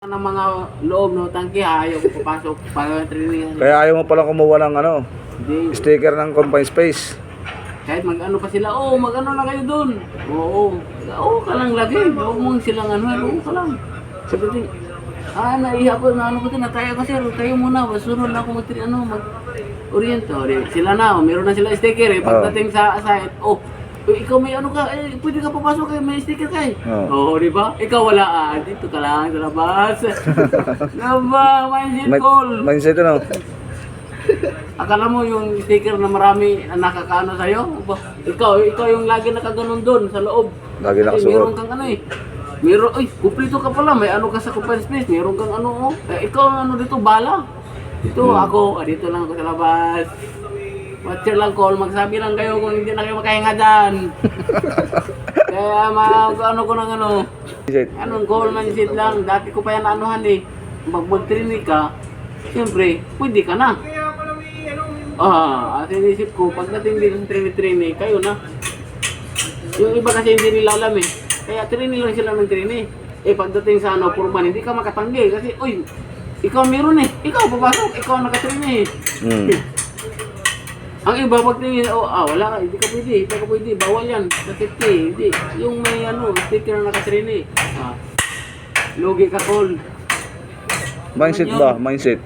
ng mga loob no, tangke ayaw ko papasok para training. Kaya ayaw mo palang kumuha ng Hindi. sticker ng confined space. Kahit mag-ano pa sila, mag-ano na kayo doon. Oo ka lang lagi. Huwag mong silang oo ka lang. Sabi din, naiya ko, nataya ko sir, kayo muna, sunod na ako mag-oriento. Sila na, meron na sila sticker pagdating sa site, ikaw may pwede ka papasok may sticker kayo. Di ba? Ikaw wala, dito ka lang sa labas. Mindset call. Mindset Akala mo yung sticker na marami na nakakaano sa'yo? Ikaw yung lagi nakaganon doon sa loob. Lagi nakasuot. Meron kang kumplito ka pala, may ka sa confined space, meron kang ikaw dito, bala. Dito ako, dito lang ako sa labas. Watcher lang call, magsabi lang kayo kung hindi na kayo makahinga dyan. Kaya ko ng anong call mindset lang, dati ko pa yan mag-training ka, siyempre, pwede ka na. At inisip ko, pagdating dito sa training, kayo na. Yung iba kasi hindi nila alam kaya training lang sila ng training. Pagdating sa purman, hindi ka makatanggi kasi, ikaw meron ikaw papasok, ikaw nakatraining Ang iba pag tingin, wala ka, hindi ka pwede, bawal yan, safety, hindi. Yung may sticker na nakatraining lugi ka call. Mindset ba? Mindset.